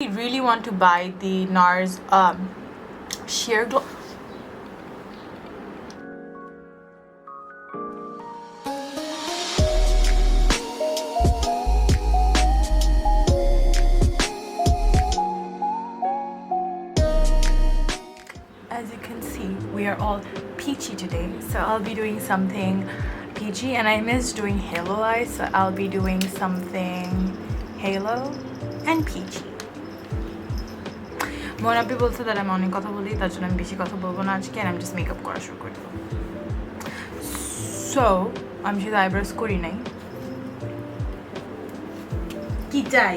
I really want to buy the NARS sheer glow. As you can see, we are all peachy today, so I'll be doing something peachy, and I miss doing halo eyes, so I'll be doing something halo and peachy. Monabi বলছে that I'm অনেক কথা বলি, তার জন্য আমি বেশি কথা বলবো না আজকে, and I'm just makeup করা শুরু করে দেব. So আমি শুধু আইব্রোস করি নাই, কি চাই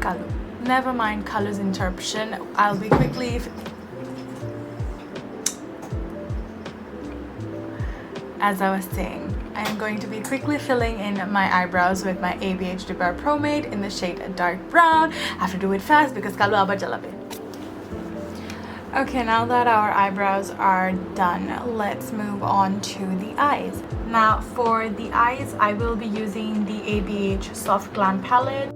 কালো. Never mind colors interruption. I'll be quickly as I was saying, I'm going to be quickly filling in my eyebrows with my ABH Dipbrow Pomade in the shade Dark Brown. I have to do it fast because kalo abar jalabe. Okay, now that our eyebrows are done, let's move on to the eyes. Now for the eyes, I will be using the ABH Soft Glam palette.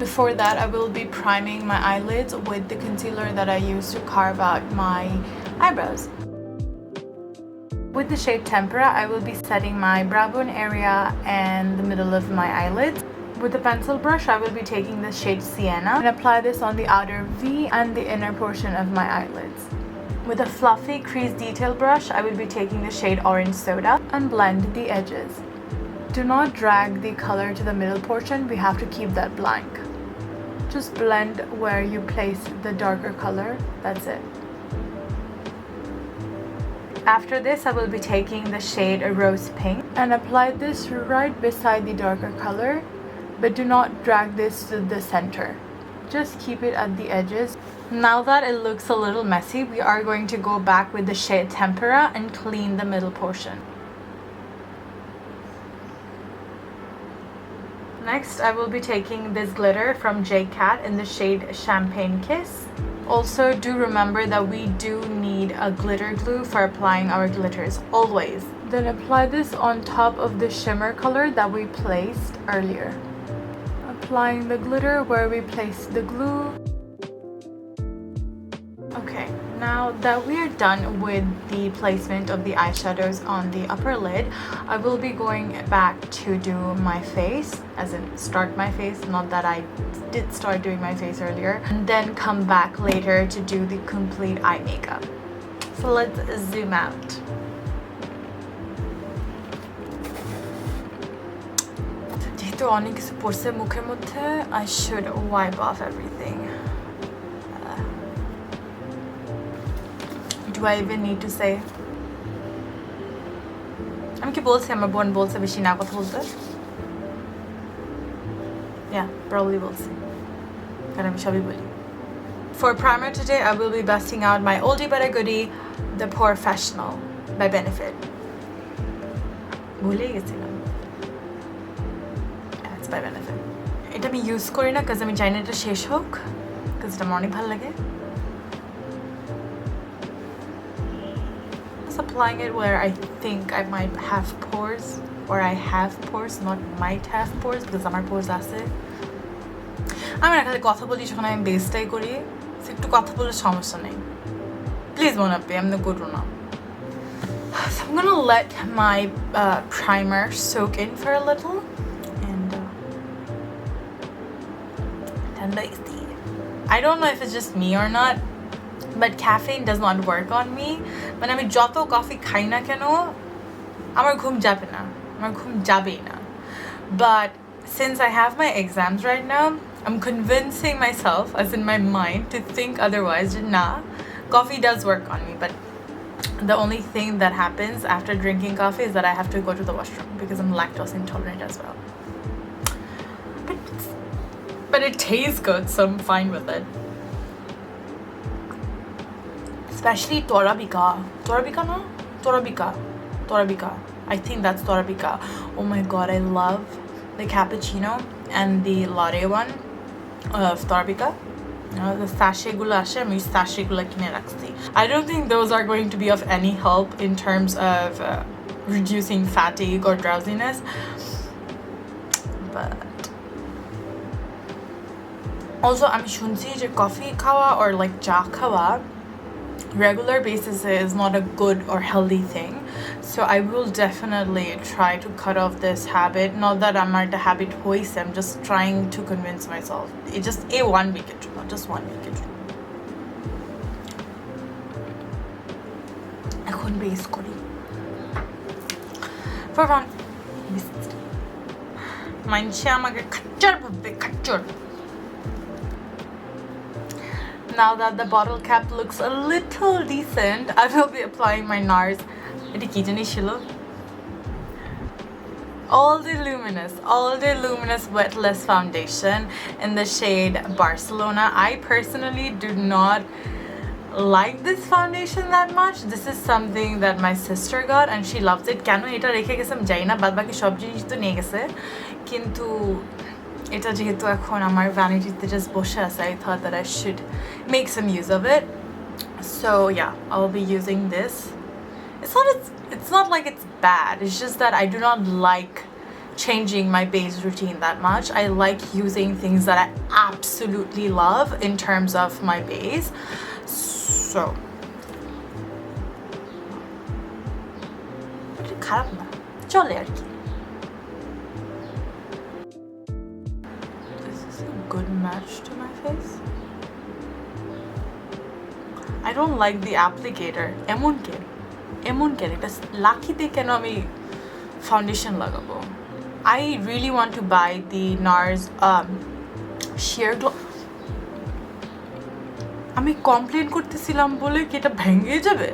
Before that, I will be priming my eyelids with the concealer that I used to carve out my eyebrows. With the shade Tempera, I will be setting my brow bone area and the middle of my eyelids. With the pencil brush, I will be taking the shade Sienna and apply this on the outer V and the inner portion of my eyelids. With a fluffy crease detail brush, I will be taking the shade Orange Soda and blend the edges. Do not drag the color to the middle portion, we have to keep that blank. Just blend where you place the darker color, that's it. After this, I will be taking the shade Rose Pink and apply this right beside the darker color, but do not drag this to the center. Just keep it at the edges. Now that it looks a little messy, we are going to go back with the shade Tempera and clean the middle portion. Next, I will be taking this glitter from JCat in the shade Champagne Kiss. Also, do remember that we do need a glitter glue for applying our glitters, always. Then apply this on top of the shimmer color that we placed earlier. Applying the glitter where we placed the glue. Okay, now that we are done with the placement of the eyeshadows on the upper lid, I will be going back to do my face, as in start my face, not that I did start doing my face earlier, and then come back later to do the complete eye makeup. So let's zoom out. যেহেতু অনেক কিছু পড়ছে মুখের মধ্যে, I should wipe off everything. Do I even need to say? আমি কি বলছি আমার বোন বলছে বেশি না কথা বলতে? Yeah, probably বলছি, কারণ আমি সবই বলি. For primer today, I will be busting out my oldie but a goodie, the Porefessional by Benefit. ভুলে গেছিলাম. It's by Benefit. এটা আমি ইউজ করি না কারণ আমি চাই না এটা শেষ হোক, কারণ এটা আমার অনেক ভালো লাগে. Applying it where I think I might have pores, or I have pores, not might have pores, because আমার pores আছে. আমি না খালি কথা বলি যখন আমি বেসটাই করি, একটু কথা বলে সমস্যা নেই. Please মনে আপনি আমি না করো না. So I'm gonna let my primer soak in for a little, and I don't know if it's just me or not, but caffeine does not work on me. When আমি যত কফি খাই না কেন আমার ঘুম যাবে না, আমার ঘুম যাবেই না. But since I have my exams right now, I'm convincing myself, as in my mind, to think otherwise. Nah, coffee does work on me, but the only thing that happens after drinking coffee is that I have to go to the washroom because I'm lactose intolerant as well. But it tastes good, so I'm fine with it. Especially Torabika. Torabika, no? Torabika. I think that's Torabika. Oh my god, I love the cappuccino and the latte one of Torabika. The sachet গুলো আসে, আমি sachet গুলো কিনে রাখছি. I don't think those are going to be of any help in terms of reducing fatigue or drowsiness. But also আমি শুনছি যে coffee খাওয়া or like চা খাওয়া regular basis is not a good or healthy thing. So I will definitely try to cut off this habit. Not that I'm at a habit hoist, I'm just trying to convince myself. It just a 1 week, just 1 week. এখন base করি for fun. মানছে আমাকে খাচ্চর ভাববে খাচ্চর. Now that the bottle cap looks a little decent, I will be applying my NARS. It is All Day Luminous Weightless Foundation in the shade Barcelona. I personally do not like this foundation that much. This is something that my sister got and she loves it. Keno eta rekhe gesam jai na, bad baki sob jinish to niye geche, kintu এটা যেহেতু এখন আমার ভ্যানিটিতে just বসে আছে, I thought that I should make some use of it. So yeah, I'll be using this. It's not like it's bad, it's just that I do not like changing my base routine that much. I like using things that I absolutely love in terms of my base. So খারাপ না, চলে আর কি. Good match to my face. I don't like the applicator. এমন কেন এটা লাকিতে কেন আমি foundation লাগাবো? I really want to buy the NARS sheer glow. আমি কমপ্লেন করতেছিলাম বলে কি এটা ভেঙে যাবে?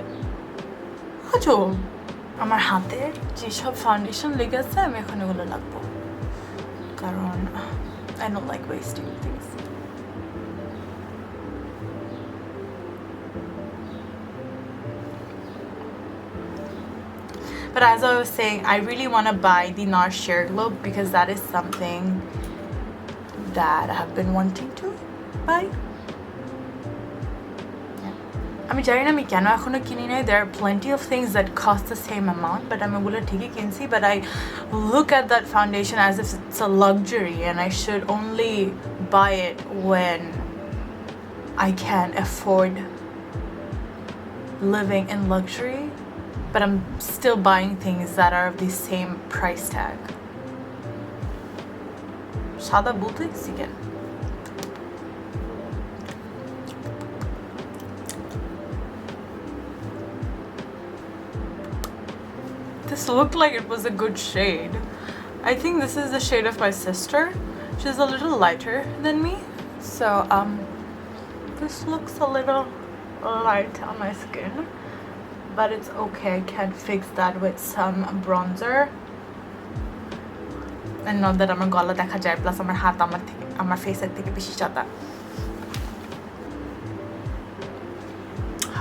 আচ্ছা, আমার হাতে যেসব ফাউন্ডেশন লেগে আছে আমি এখন এগুলো লাগবো, কারণ I don't like wasting things. But as I was saying, I really want to buy the NARS Sheer Glow because that is something that I have been wanting to buy. আমি জানি না আমি কেন এখনো কিনি নাই. There are plenty of things that cost the same amount, but আমি ওগুলো ঠিকই কিনছি. But I look at that foundation as if it's a luxury and I should only buy it when I can afford living in luxury. But I'm still buying things that are of the same price tag. সাদা বলতে again. This looked like it was a good shade. I think this is the shade of my sister. She's a little lighter than me. So this looks a little light on my skin. But it's okay, I can fix that with some bronzer. And not that আমার গলা দেখা যায়, plus আমার হাত আমার ফেসের থেকে বেশি সাদা.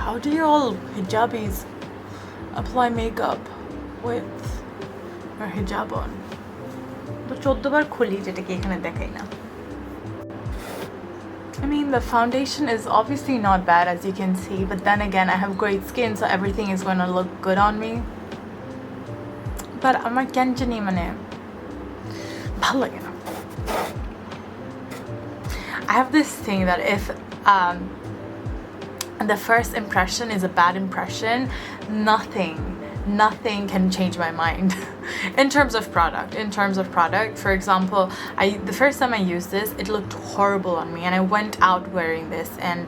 How do you all hijabis apply makeup with your hijab on? তো 14 বার খুলি, যেটাকে এখানে দেখাই না. I mean, the foundation is obviously not bad, as you can see, but then again, I have great skin, so everything is going to look good on me. But আমার কেন জানি মানে ভালো লাগে না. I have this thing that if the first impression is a bad impression, nothing can change my mind in terms of product. For example, the first time I used this, it looked horrible on me and I went out wearing this and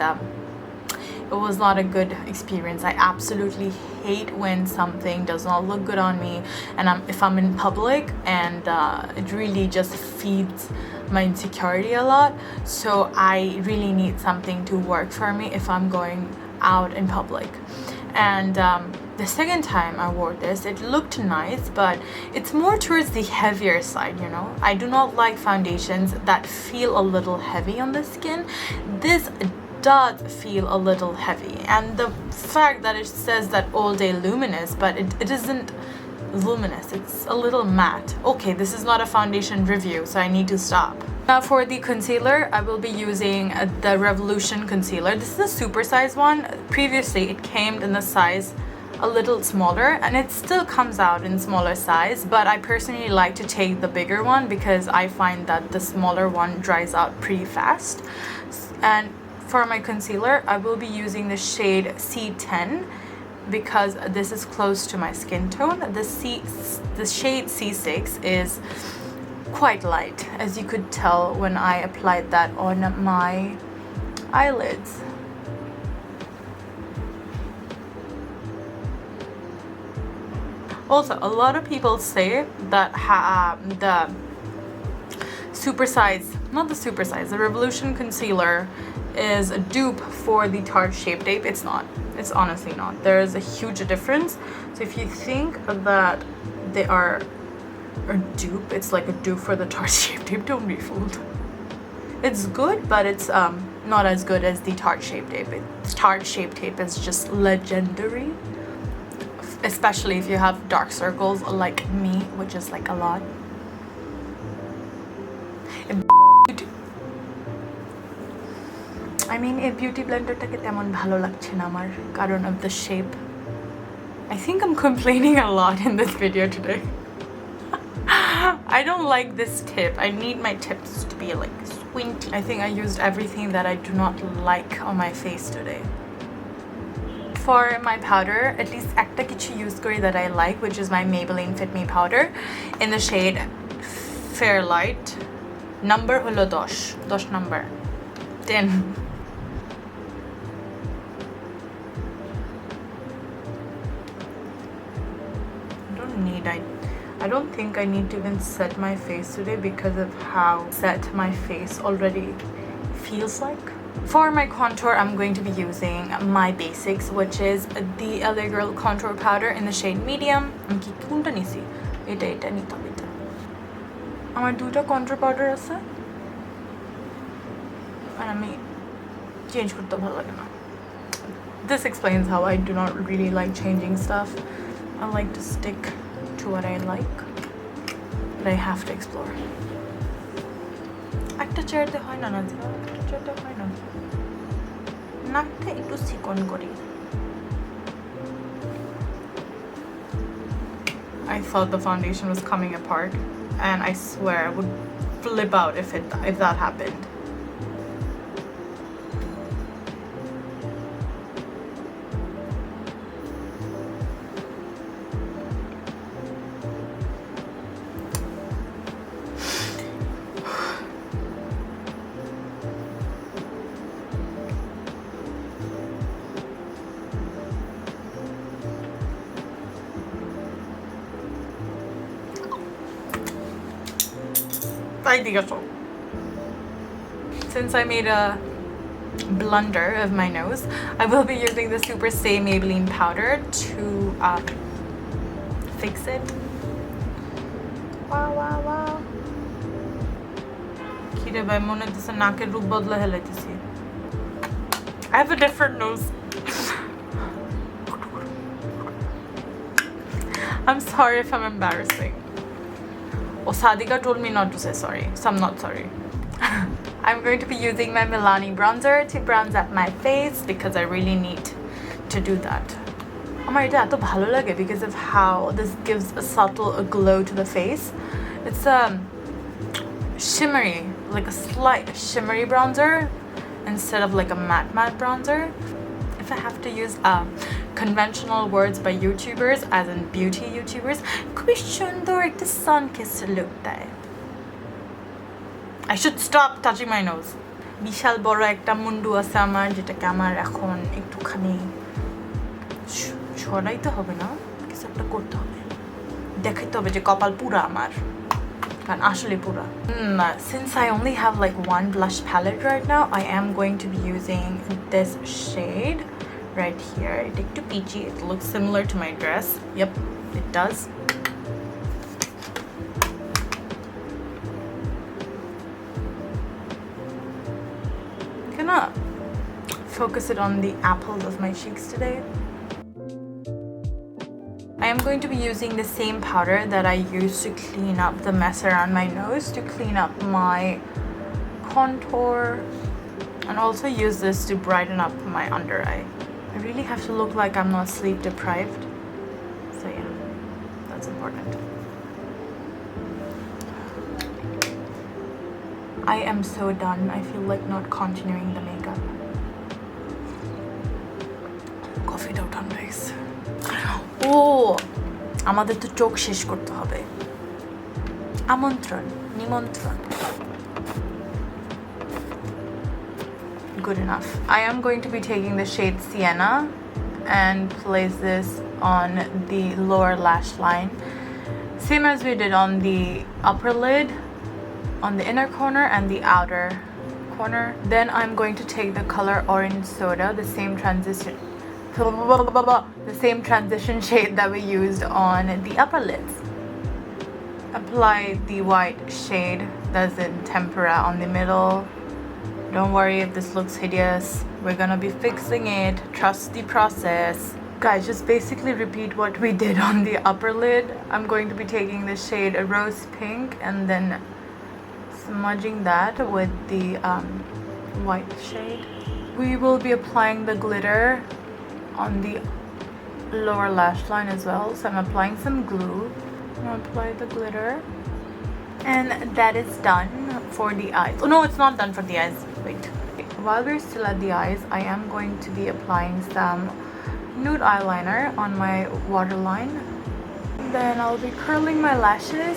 it was not a good experience. I absolutely hate when something does not look good on me and if I'm in public, and it really just feeds my insecurity a lot. So I really need something to work for me if I'm going out in public. And the second time I wore this, it looked nice, but it's more towards the heavier side, you know. I do not like foundations that feel a little heavy on the skin. This does feel a little heavy, and the fact that it says that All Day Luminous, but it isn't luminous, it's a little matte. Okay, this is not a foundation review, so I need to stop. Now for the concealer, I will be using the Revolution concealer. This is a super size one. Previously it came in the size a little smaller, and it still comes out in smaller size, but I personally like to take the bigger one because I find that the smaller one dries out pretty fast. And for my concealer, I will be using the shade C10 because this is close to my skin tone. The shade C6 is quite light, as you could tell when I applied that on my eyelids. Also, a lot of people say that the the Revolution concealer is a dupe for the Tarte Shape Tape. It's not. It's honestly not. There is a huge difference. So if you think that they are a dupe, it's like a dupe for the Tarte Shape Tape, don't be fooled. It's good, but it's not as good as the Tarte Shape Tape. Tarte Shape Tape is just legendary, especially if you have dark circles like me, which is like a lot. I mean, a beauty blender take temon bhalo lagche na amar karon of the shape. I think I'm complaining a lot in this video today. I don't like this tip. I need my tips to be like squinty. I think I used everything that I do not like on my face today. For my powder, at least ekta kichu use kori that I like, which is my Maybelline Fit Me powder in the shade Fairlight. Number holo 10 number 10. I don't think I need to even set my face today because of how set my face already feels like. For my contour, I'm going to be using my basics, which is the LA Girl contour powder in the shade medium. I'm koonta nisi eta nitam eta amar duta contour powder ase and ami change korte bhalo lage na. This explains how I do not really like changing stuff. I like to stick to what I like, but I have to explore. একটা চেয়ারতে হয় না একটা চেয়ারতে হয় না নাকটা একটু চিকন করি. I thought the foundation was coming apart, and I swear I would flip out if that happened. Since I made a blunder of my nose, I will be using the Super Stay Maybelline powder to fix it. Wow, wow, wow. I have a different nose. I'm sorry if I'm embarrassing. Oh, Sadika told me not to say sorry, so I'm not sorry. I'm going to be using my Milani bronzer to bronze up my face because I really need to do that. Amar eta eto bhalo lage because of how this gives a subtle glow to the face. It's shimmery, like a slight shimmery bronzer instead of like a matte bronzer. If I have to use conventional words by YouTubers, as in beauty YouTubers, খুবই সুন্দর একটা sun kissed look দেয়. I should stop touching my nose. বিশাল বড় একটা মুন্ডু আছে আমার, যেটাকে আমার এখন একটুখানি ছড়াইতে হবে না, কিছু একটা করতে হবে, দেখাইতে হবে যে কপাল পুরা আমার, কারণ আসলে পুরা. Since I only have like one blush palette right now, I am going to be using this shade right here. I take to peachy. It looks similar to my dress. Yep, it does. Gonna focus it on the apples of my cheeks today. I am going to be using the same powder that I used to clean up the mess around my nose to clean up my contour, and also use this to brighten up my under eye. I really have to look like I'm not sleep deprived. important. I am so done. I feel like not continuing the makeup. Coffee daw done, guys. Oh, আমাদের তো চোখ শেষ করতে হবে। আমন্ত্রণ, নিমন্ত্রণ। Good enough. I am going to be taking the shade Sienna and place this on the lower lash line, same as we did on the upper lid, on the inner corner and the outer corner. Then I'm going to take the color Orange Soda, the same transition shade that we used on the upper lids. Apply the white shade that's in Tempera on the middle. Don't worry if this looks hideous. We're gonna be fixing it. Trust the process. Guys, just basically repeat what we did on the upper lid. I'm going to be taking the shade Rose Pink and then smudging that with the white shade. We will be applying the glitter on the lower lash line as well. So I'm applying some glue. I'm gonna apply the glitter. And that is done for the eyes. Oh no, it's not done for the eyes. Wait. While we're still at the eyes, I am going to be applying some nude eyeliner on my waterline. Then I'll be curling my lashes.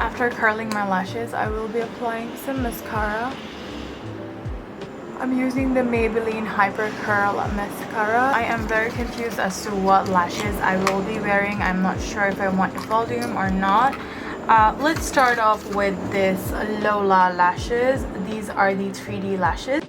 After curling my lashes, I will be applying some mascara. I'm using the Maybelline Hyper Curl Mascara. I am very confused as to what lashes I will be wearing. I'm not sure if I want volume or not. Let's start off with this Lola lashes. These are the 3D lashes.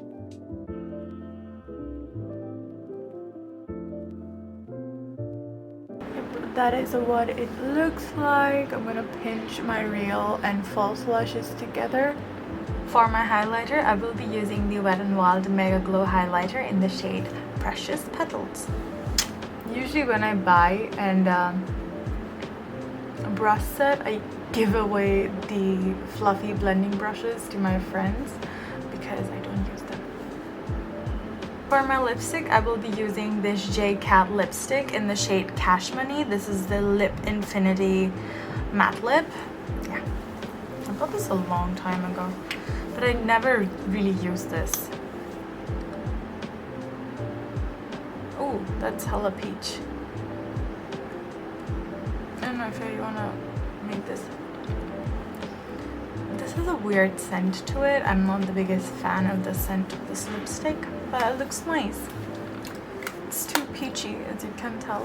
That is what it looks like. I'm gonna pinch my real and false lashes together. For my highlighter, I will be using the WetnWild MegaGlo highlighter in the shade Precious Petals. Usually when I buy and a brush set, I give away the fluffy blending brushes to my friends because I don't use them. For my lipstick, I will be using this JCat lipstick in the shade Cash Money. This is the Lipfinity matte lip. Yeah, I bought this a long time ago, but I never really used this. Oh, that's hella peach. I don't know if you wanna make this. This has a weird scent to it. I'm not the biggest fan of the scent of this lipstick, but it looks nice. It's too peachy, as you can tell.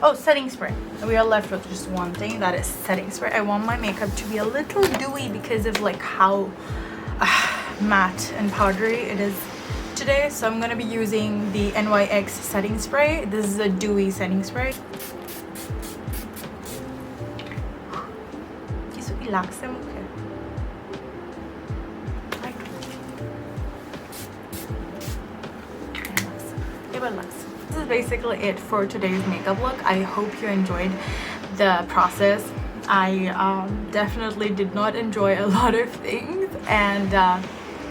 Oh, setting spray. We are left with just one thing, that is setting spray. I want my makeup to be a little dewy because of like how matte and powdery it is today. So I'm gonna be using the NYX setting spray. This is a dewy setting spray. Relax them, okay. This is basically it for today's makeup look. I hope you enjoyed the process. I definitely did not enjoy a lot of things, and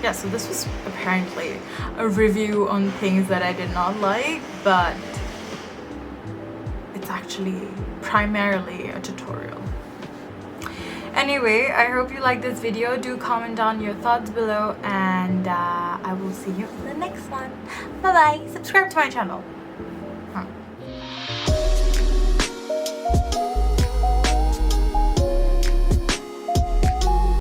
yeah, so this was apparently a review on things that I did not like, but it's actually primarily a tutorial. Anyway, I hope you like this video. Do comment down your thoughts below, and I will see you in the next one. Bye bye. Subscribe to my channel.